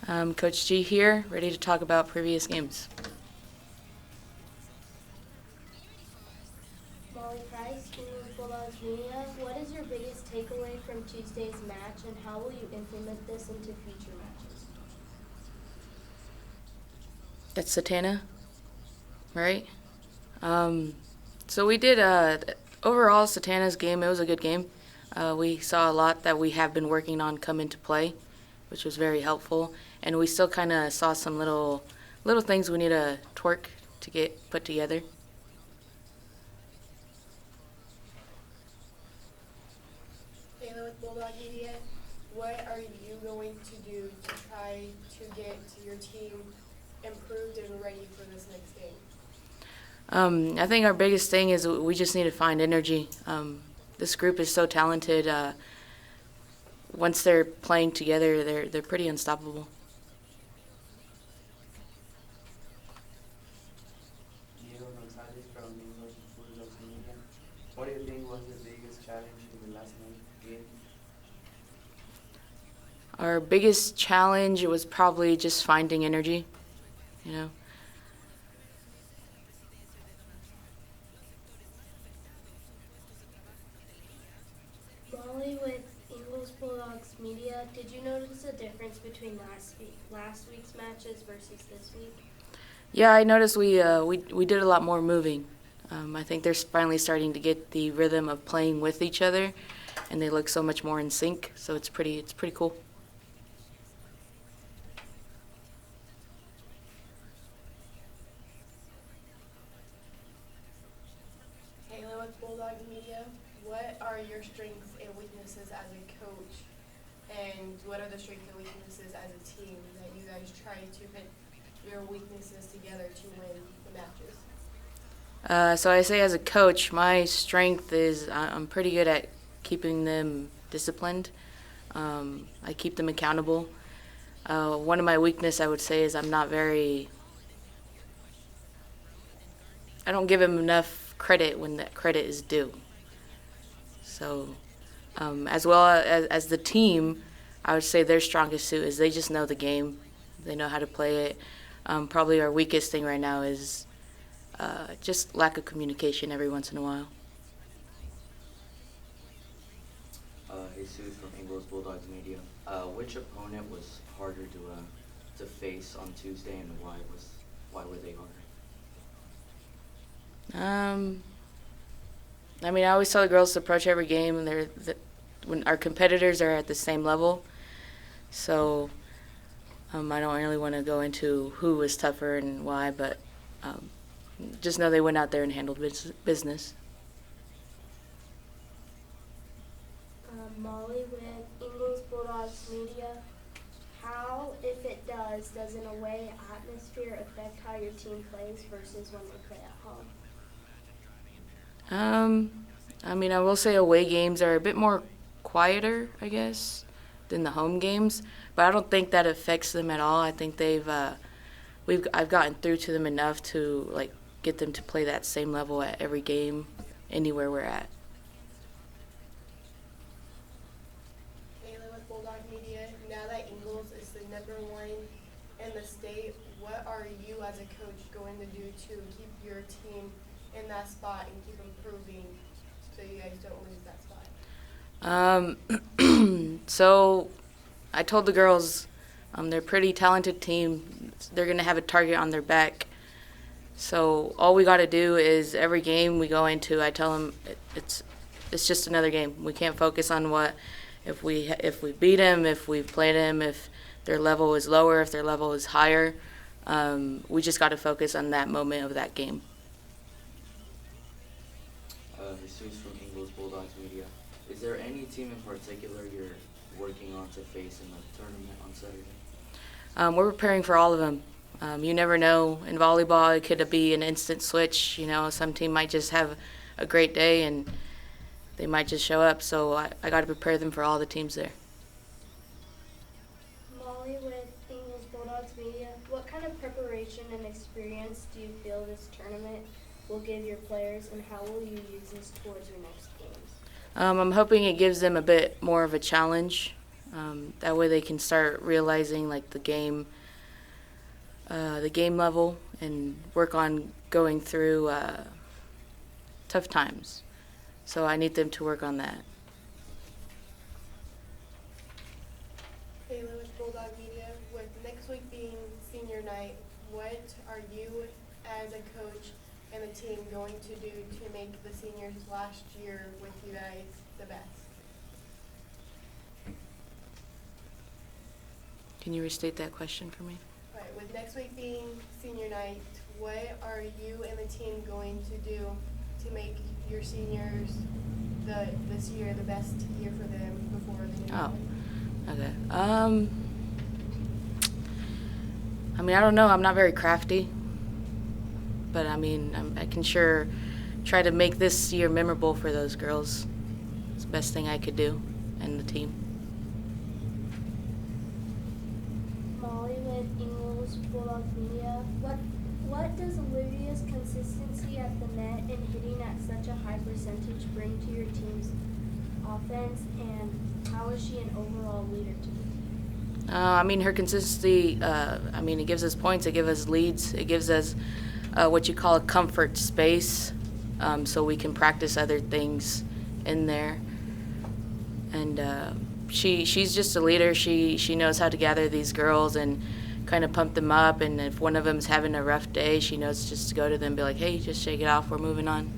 Coach G here, ready to talk about previous games. Molly Price, Ingalls Bulldogs Media. What is your biggest takeaway from Tuesday's match, and how will you implement this into future matches? That's Satana, right? So we did, overall, Satana's game, it was a good game. We saw a lot that we have been working on come into play, which was very helpful. And we still kind of saw some little things we need to twerk to get put together. Taylor with Bulldog Media, what are you going to do to try to get your team improved and ready for this next game? I think our biggest thing is we just need to find energy. This group is so talented. Once they're playing together, they're pretty unstoppable. From Ingalls Bulldogs Media. What do you think was the biggest challenge in the last game? Our biggest challenge was probably just finding energy, you know. Molly with Ingalls Bulldogs Media. Did you notice a difference between last week's matches versus this week? Yeah, I noticed we did a lot more moving. I think they're finally starting to get the rhythm of playing with each other, and they look so much more in sync. So it's pretty cool. Taylor with Bulldog Media, what are your strengths and weaknesses as a coach? And what are the strengths and weaknesses as a team that you guys try to put your weaknesses together to win the matches? So I say as a coach, my strength is I'm pretty good at keeping them disciplined. I keep them accountable. One of my weakness I would say is I don't give them enough credit when that credit is due. So as well as the team, I would say their strongest suit is they just know the game. They know how to play it. Probably our weakest thing right now is just lack of communication every once in a while. Jesus from Ingalls Bulldogs Media. Which opponent was harder to face on Tuesday, and why were they harder? I mean, I always tell the girls to approach every game, and when our competitors are at the same level. So I don't really want to go into who was tougher and why, but just know they went out there and handled business. Molly with Ingalls Bulldogs Media. How, if it does an away atmosphere affect how your team plays versus when they play at home? I mean, I will say away games are a bit more quieter, I guess, than the home games, but I don't think that affects them at all. I think I've gotten through to them enough to like get them to play that same level at every game, anywhere we're at. Taylor with Bulldog Media, now that Ingalls is the #1 in the state, what are you as a coach going to do to keep your team in that spot and keep improving so you guys don't lose that spot? So I told the girls they're a pretty talented team. They're going to have a target on their back. So all we got to do is every game we go into, I tell them it's just another game. We can't focus on if we beat them, if we played them, if their level is lower, if their level is higher. We just got to focus on that moment of that game. Jesus from Ingalls Bulldogs Media. Is there any team in particular you're working on to face in the tournament on Saturday? We're preparing for all of them. You never know. In volleyball, it could be an instant switch. You know, some team might just have a great day and they might just show up. So I got to prepare them for all the teams there. Molly with Ingalls Bulldogs Media. What kind of preparation and experience do you feel this tournament will give your players, and how will you use this towards your next games? I'm hoping it gives them a bit more of a challenge. That way they can start realizing like the game level and work on going through tough times. So I need them to work on that. Kayla with Bulldog Media, with next week being senior night, what are you as a coach and the team going to do to make the seniors last year with you guys the best? Can you restate that question for me? Right, with next week being senior night, what are you and the team going to do to make your seniors this year the best year for them before the new Oh, year? okay. I mean, I don't know. I'm not very crafty, but I mean, I can sure try to make this year memorable for those girls. It's the best thing I could do, and the team. Molly with Ingalls Bulldog Media. What does Olivia's consistency at the net and hitting at such a high percentage bring to your team's offense, and how is she an overall leader to the team? I mean, her consistency, I mean, it gives us points, it gives us leads, it gives us what you call a comfort space, so we can practice other things in there. And she's just a leader. She knows how to gather these girls and kind of pump them up. And if one of them's having a rough day, she knows just to go to them and be like, hey, just shake it off, we're moving on.